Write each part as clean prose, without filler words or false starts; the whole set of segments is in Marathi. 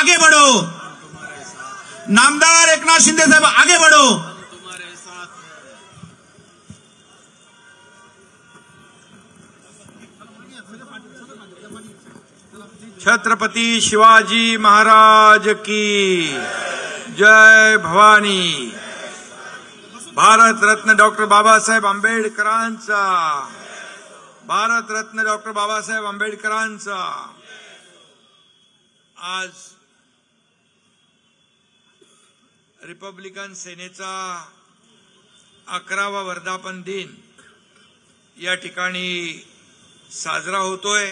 आगे बढ़ो। नामदार एकनाथ शिंदे साहब आगे बढ़ो। छत्रपति शिवाजी महाराज की जय भवानी। भारत रत्न डॉक्टर बाबासाहेब आंबेडकरांचा, भारत रत्न डॉक्टर बाबासाहेब आंबेडकरांचा आज रिपब्लिकन सेनेचा 11वा वर्धापन दिन या ठिकाणी साजरा होतोय।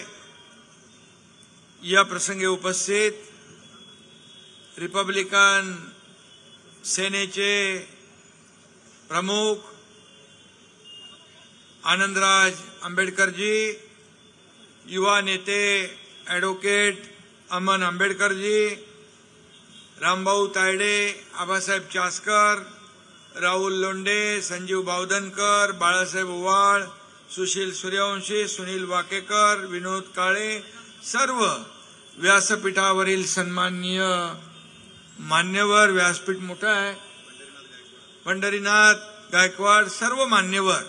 या प्रसंगी उपस्थित रिपब्लिकन सेनेचे प्रमुख आनंदराज आंबेडकरजी, युवा नेते ॲडव्होकेट अमन आंबेडकरजी, रामभाऊ तायडे, आबासाहेब चासकर, राहुल लोंढे, संजीव बावधनकर, बाळासाहेब ओवाळ, सुशील सूर्यवंशी, सुनील वाकेकर, विनोद काळे, सर्व व्यासपीठावरील सन्माननीय मान्यवर, व्यासपीठ मोठा आहे, पंढरीनाथ गायकवाड, सर्व मान्यवर,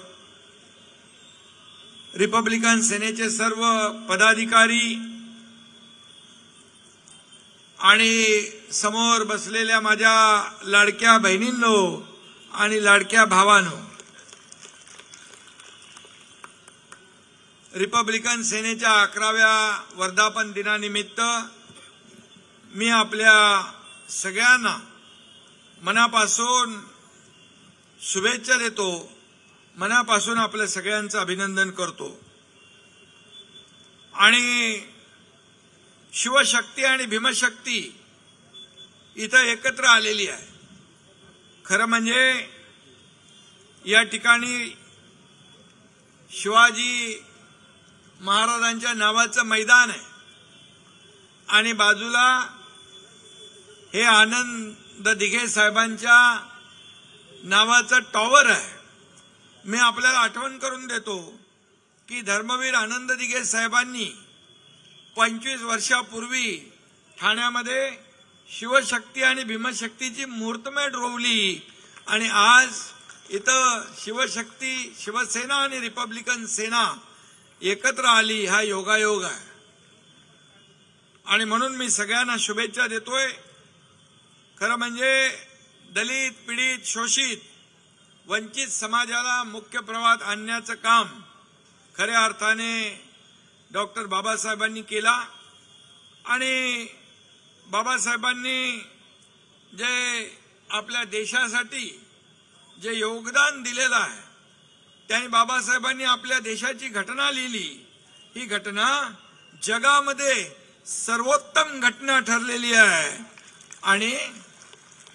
रिपब्लिकन सेनेचे सर्व पदाधिकारी आणि समोर बसलेल्या माझ्या लाडक्या बहिणींनो आणि लाडक्या भावांनो, रिपब्लिकन सेनेच्या 11व्या वर्धापन दिनानिमित्त मी आपल्या सगळ्यांना मनापासून शुभेच्छा देतो, मनापासून आपल्या सगळ्यांचं अभिनंदन करतो। आणि शिवशक्ती आणि भीमशक्ती इथं एकत्र आलेली आहे। खरं म्हणजे या ठिकाणी शिवाजी महाराजांच्या नावाचं मैदान आहे आणि बाजूला हे आनंद दिघे साहेबांच्या नावाचं टॉवर आहे। मी आपल्याला आठवण करून देतो की धर्मवीर आनंद दिघे साहेबांनी 25 वर्षापूर्वी ठाण्यामध्ये शिवशक्ती आणि भीमशक्तीची मूर्तमेढ रोवली आणि आज इथं शिवशक्ती, शिवसेना आणि रिपब्लिकन सेना एकत्र आली, हा योगायोग आहे। आणि म्हणून मी सगळ्यांना शुभेच्छा देतोय। खरं म्हणजे दलित, पीडित, शोषित, वंचित समाजाला मुख्य प्रवाहात आणण्याचं काम खऱ्या अर्थाने डॉक्टर बाबासाहेबांनी केला आणि बाबासाहेबांनी जे आपल्या देशासाठी जे योगदान दिलेलं आहे, त्यांनी बाबासाहेबांनी आपल्या देशाची घटना लिहिली। ही घटना जगामध्ये सर्वोत्तम घटना ठरलेली आहे आणि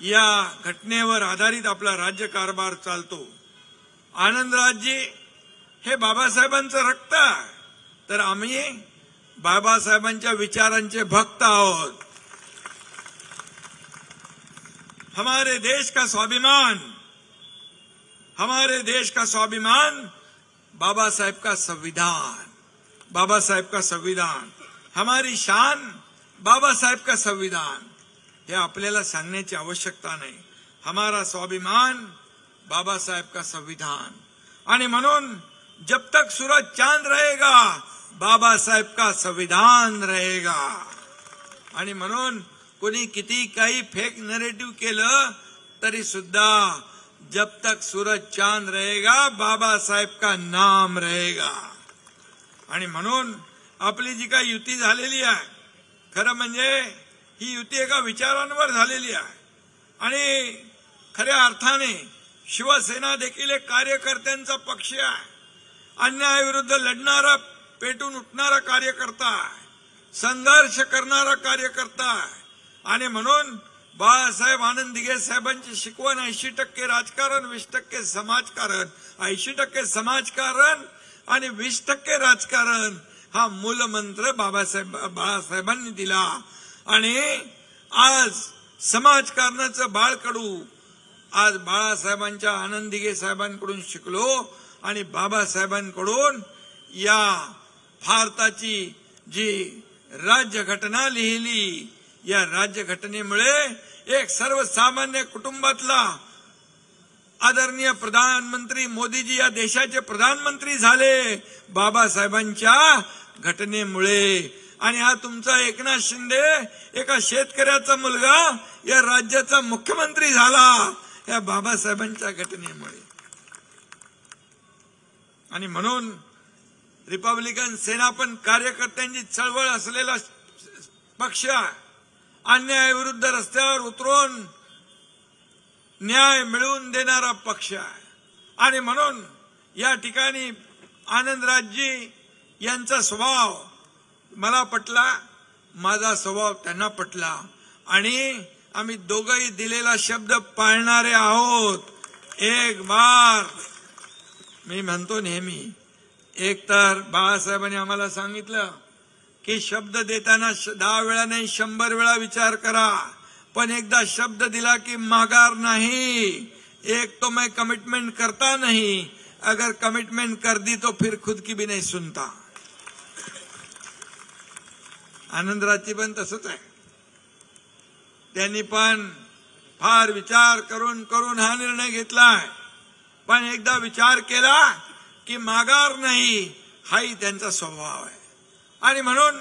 या घटनेवर आधारित आपला राज्यकारभार चालतो। आनंदराजजी हे बाबासाहेबांचं रक्त आहे, तर आम्ही बाबासाहेबांच्या विचारांचे भक्त आहोत। हमारे देश का स्वाभिमान, हमारे देश का स्वाभिमान बाबा साहेब का संविधान, बाबा साहेब का संविधान, हमारी शान बाबा साहेब का संविधान, हे आपल्याला सांगण्याची आवश्यकता नाही। हमारा स्वाभिमान बाबा साहेब का संविधान। आणि म्हणून जब तक सूरज चांद रहेगा बाबा साहेब का संविधान रहेगा। आणि म्हणून कोणी किती काही फेक नरेटिव्ह केलं तरी सुद्धा जब तक सूरज चांद रहेगा बाबा साहेब का नाम रहेगा। आणि म्हणून आपली जी काही युती झालेली आहे, खरं म्हणजे ही युती एका विचारांवर झालेली आहे आणि खऱ्या अर्थाने शिवसेना देखील एक कार्यकर्त्यांचा पक्ष आहे, अन्यायाविरुद्ध लढणारा, पेटून उठणारा कार्यकर्ता आहे, संघर्ष करणारा कार्यकर्ता आहे। आणि म्हणून बाळासाहेब आनंद दिघे साहेबांची शिकवण 80% राजकारण, 20% समाजकारण, 80% समाजकारण आणि 20% राजकारण, हा मूलमंत्र बाळासाहेबांनी दिला। आणि आज समाजकारणाचं बाळकडू आज बाळासाहेबांच्या आनंद दिघे साहेबांकडून शिकलो आणि बाबासाहेबांकडून या भारताची जी राज्यघटना लिहिली, या राज्यघटनेमुळे एक सर्वसामान्य कुटुंबातला आदरणीय प्रधानमंत्री मोदीजी या देशाचे प्रधानमंत्री झाले बाबासाहेबांच्या घटनेमुळे। आणि हा तुमचा एकनाथ शिंदे एका शेतकऱ्याचा मुलगा या राज्याचा मुख्यमंत्री झाला या बाबासाहेबांच्या घटनेमुळे। आणि म्हणून रिपब्लिकन सेना पण कार्यकर्त्यांची चळवळ असलेला पक्ष अन्यायाविरुद्ध रस्त्यावर उतरून न्याय मिळवून देणारा पक्ष आहे। आणि म्हणून या ठिकाणी आनंदराजजी यांचा स्वभाव मला पटला, माझा स्वभाव त्यांना पटला आणि आम्ही दोघंही दिलेला शब्द पाळणारे आहोत। एक बार मी म्हणतो नेहमी, एक तर बाळासाहेबांनी आम्हाला सांगितलं की शब्द देताना 10 वेळा नाही 100 वेळा विचार करा, पण एकदा शब्द दिला कि माघार नहीं। एक तो मैं कमिटमेंट करता नहीं, अगर कमिटमेंट कर दी तो फिर खुद की भी नहीं सुनता। आनंदराजची पण तसंच आहे, त्यांनी पण फार विचार करून हा निर्णय घेतलाय, पण एकदा विचार केला की माघार नाही, हाही त्यांचा स्वभाव आहे। आणि म्हणून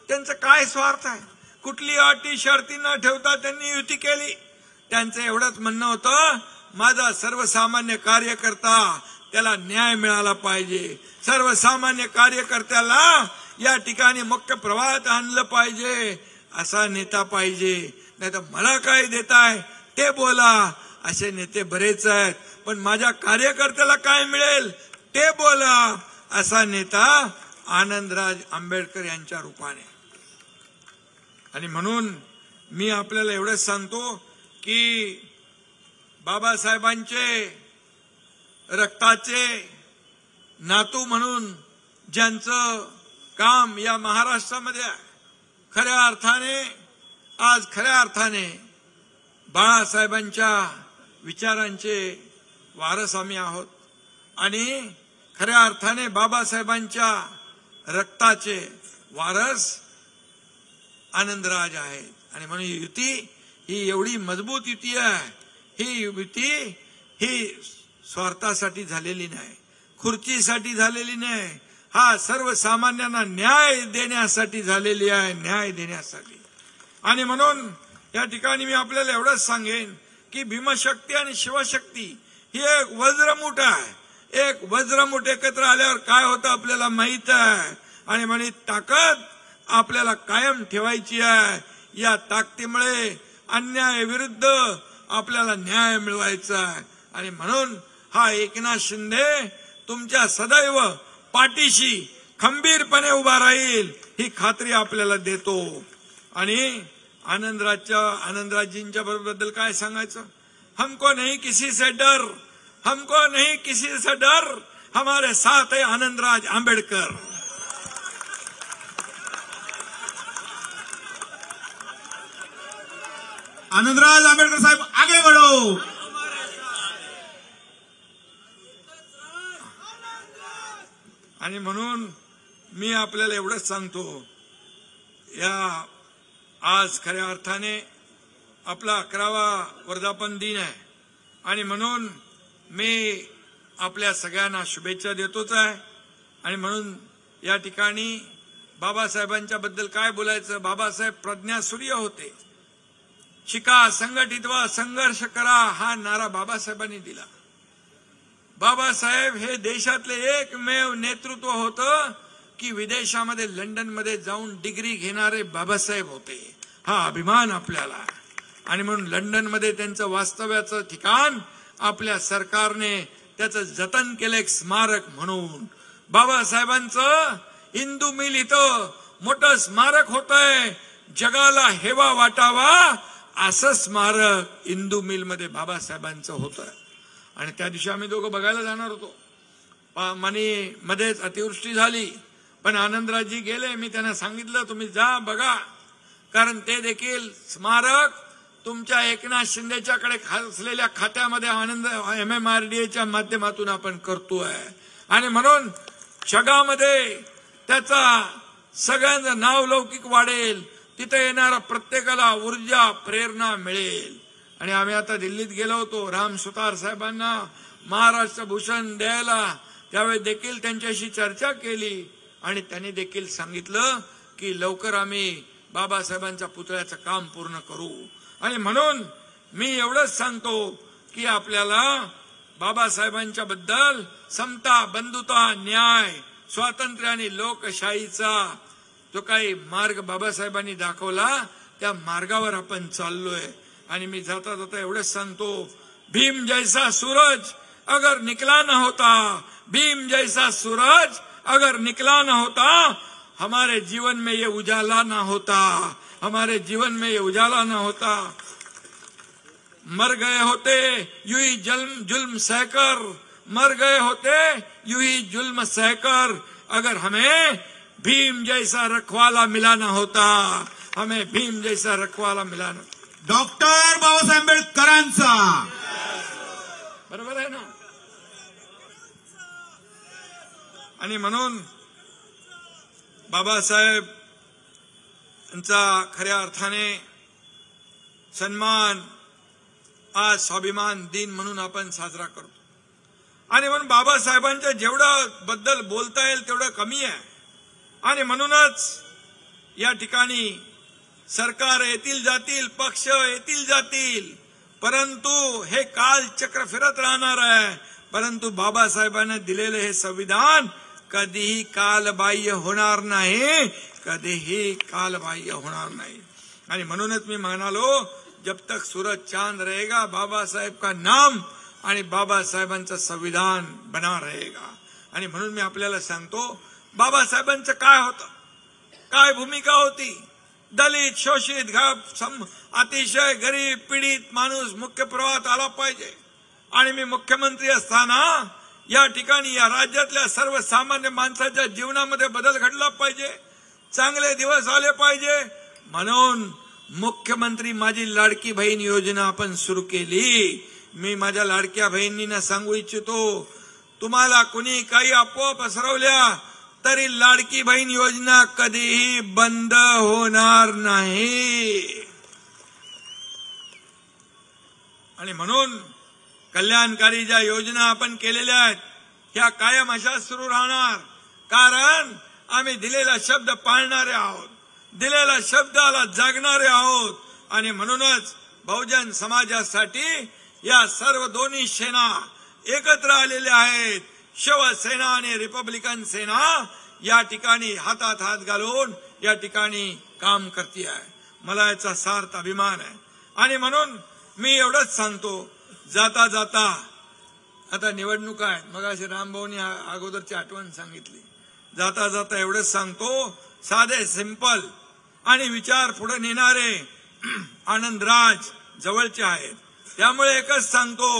त्यांचं काय स्वार्थ आहे, कुठली अटी शर्ती न ठेवता त्यांनी युती केली। त्यांचं एवढंच म्हणणं होतं, माझा सर्वसामान्य कार्यकर्ता त्याला न्याय मिळाला पाहिजे, सर्वसामान्य कार्यकर्त्याला या ठिकाणी मुख्य प्रवाहात आणलं पाहिजे, असा नेता पाहिजे, नाही तर मला काय देताय ते बोला, असे नेते बरेच आहेत, पण माझ्या कार्यकर्त्याला काय मिळेल ते बोला, असा नेता आनंदराज आंबेडकर यांच्या रूपाने। आणि म्हणून मी आपल्याला एवढंच सांगतो की बाबासाहेबांचे रक्ताचे नातू म्हणून ज्यांचं काम या महाराष्ट्रामध्ये खऱ्या अर्थाने बाळासाहेबांच्या विचारांचे वारस आम्ही आहोत आणि खऱ्या अर्थाने बाबासाहेबांच्या रक्ताचे वारस आनंदराज आहेत। आणि म्हणून युती ही एवढी मजबूत युती आहे, ही युती ही स्वार्थासाठी झालेली नाही, खुर्चीसाठी झालेली नाही, हा सर्वसामान्यांना न्याय देण्यासाठी झालेली आहे, न्याय देण्यासाठी। आणि म्हणून या ठिकाणी मी आपल्याला एवढंच सांगेन की भीमशक्ती आणि शिवशक्ती ही एक वज्रमुठ आहे, एक वज्रमुठ एकत्र आल्यावर काय होतं आपल्याला माहित आहे। आणि म्हणून ताकद आपल्याला कायम ठेवायची आहे, या ताकदीमुळे अन्यायाविरुद्ध आपल्याला न्याय मिळवायचा आहे। आणि म्हणून हा एकनाथ शिंदे तुमच्या सदैव पाठीशी खंबीरपणे उभा राहील, ही खात्री आपल्याला देतो। आणि आनंदराजजींच्या बद्दल काय सांगायचं, हमको नहीं किसी से डर, हमको नहीं किसी से डर, हमारे साथ है आनंदराज आंबेडकर। आनंदराज आंबेडकर साहब आगे बढ़ो। आणि म्हणून मी आपल्याला एवढंच सांगतो, या आज खऱ्या अर्थाने आपला 11वा वर्धापन दिन आहे आणि म्हणून मी आपल्या सगळ्यांना शुभेच्छा देतोच आहे। आणि म्हणून या ठिकाणी बाबासाहेबांच्या बद्दल काय बोलायचं, बाबासाहेब प्रज्ञासूर्य होते, शिका, संघटित व्हा, संघर्ष करा, हा नारा बाबासाहेबांनी दिला। बाबासाहेब हे देशातले एकमेव नेतृत्व होतं की विदेशामध्ये लंडनमध्ये जाऊन डिग्री घेणारे बाबासाहेब होते, हा अभिमान आपल्याला आहे। आणि म्हणून लंडनमध्ये त्यांचं वास्तव्याचं ठिकाण आपल्या सरकारने त्याचं जतन केलं एक स्मारक म्हणून। बाबासाहेबांचं इंदू मिल इथं मोठं स्मारक होतंय, जगाला हेवा वाटावा असं स्मारक इंदू मिल मध्ये बाबासाहेबांचं होतं। आणि त्या दिवशी आम्ही दोघं बघायला जाणार होतो, मध्येच अतिवृष्टी झाली, पण आनंदराजजी गेले, मी त्यांना सांगितलं तुम्ही जा बघा, कारण ते देखील स्मारक तुमच्या एकनाथ शिंदेच्याकडे असलेल्या खात्यामध्ये आनंद MMRDAच्या माध्यमातून आपण करतोय। आणि म्हणून जगामध्ये त्याचा सगळ्यांचं नाव लौकिक वाढेल, तिथे येणारा प्रत्येकाला ऊर्जा प्रेरणा मिळेल. आणि आम्ही आता दिल्लीत गेलो होतो राम सुतार साहेबांना महाराष्ट्र भूषण द्यायला, त्यावेळी देखील त्यांच्याशी चर्चा केली आणि त्यांनी देखील सांगितलं की लवकर आम्ही बाबासाहेबांच्या पुतळ्याचं काम पूर्ण करू. आणि म्हणून मी एवढंच सांगतो की आपल्याला बाबासाहेबांच्या बद्दल समता, बंधुता, न्याय, स्वातंत्र्य आणि लोकशाहीचा जो काही मार्ग बाबासाहेबांनी दाखवला त्या मार्गावर आपण चाललोय. आणि मी जाता जाता एवढंच सांगतो, भीम जैसा सूरज अगर निकला न होता, भीम जैसा सूरज अगर निकला न होता, हमारे जीवन में ये उजाला ना होता, हमारे जीवन में ये उजाला ना होता. मर गए होते यूं ही जुल्म सहकर, मर गए होते यूं ही जुल्म सहकर, अगर हमें भीम जैसा रखवाला मिला ना होता, हमें भीम जैसा रखवाला मिला ना. डॉक्टर बाबासाहेब आंबेडकरांचा. बरोबर आहे ना. आणि म्हणून बाबासाहेब यांचा खऱ्या अर्थाने सन्मान आज स्वाभिमान दिन म्हणून आपण साजरा करतो. आणि म्हणून बाबासाहेबांच्या जेवढं बद्दल बोलता येईल तेवढं कमी आहे. आणि म्हणूनच या ठिकाणी सरकार येतील जातील, पक्ष येतील जातील, परंतु हे कालचक्र फिरत राहणार आहे. परंतु बाबासाहेबांनी दिलेले हे संविधान कधीही कालबाह्य होणार नाही, कधीही कालबाह्य होणार नाही. आणि म्हणूनच मी म्हणालो, जब तक सूरज चांद रहेगा बाबा साहेब का नाम आणि बाबासाहेबांचं संविधान बना रहेगा. आणि म्हणून मी आपल्याला सांगतो, बाबासाहेबांचं काय होतं, काय भूमिका होती. दलित, शोषित, अतिशय गरीब, पीडित माणूस मुख्य प्रवाहात आला पाहिजे. आणि मी मुख्यमंत्री असताना या ठिकाणी या राज्यातल्या सर्वसामान्य माणसाच्या जीवनामध्ये बदल घडला पाहिजे, चांगले दिवस आले पाहिजे. म्हणून मुख्यमंत्री माझी लाडकी बहीण योजना आपण सुरू केली. मी माझ्या लाडक्या बहिणींना सांगू इच्छितो, तुम्हाला कुणी काही अफवा पसरवल्या तरी लाडकी बहीण योजना कधीही बंद होणार नाही. आणि म्हणून कल्याणकारी ज्या योजना आपण केलेल्या आहेत ह्या कायम अशाच सुरू राहणार. कारण आम्ही दिलेला शब्द पाळणारे आहोत, दिलेल्या शब्दाला जगणारे आहोत. आणि म्हणूनच बहुजन समाजासाठी या सर्व दोन्ही सेना एकत्र आलेल्या आहेत. शिवसेना आणि रिपब्लिकन सेना या ठिकाणी हातात हात घालून या ठिकाणी काम करते आहे. मला याचा सार्थ अभिमान आहे. आणि म्हणून मी एवढंच सांगतो, जाता जाता आता निवडणुका आहेत, मग असे रामभाऊनी अगोदरची आठवण सांगितली. जाता जाता एवढंच सांगतो, साधे सिंपल आणि विचार पुढे नेणारे आनंदराज जवळचे आहेत. त्यामुळे एकच सांगतो,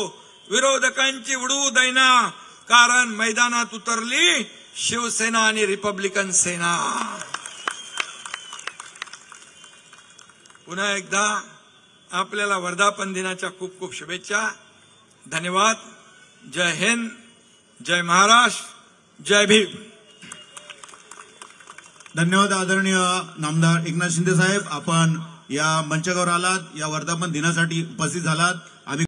विरोधकांची उडवू दैना, कारण मैदानात उतरली शिवसेना आणि रिपब्लिकन सेना. पुन्हा एकदा आपल्याला वर्धापन दिनाच्या खूप खूप शुभेच्छा. धन्यवाद. जय हिंद, जय महाराष्ट्र, जय भीम. धन्यवाद आदरणीय नामदार एकनाथ शिंदे साहेब, आपण या मंचावर आलात, या वर्धापन दिनासाठी उपस्थित झालात.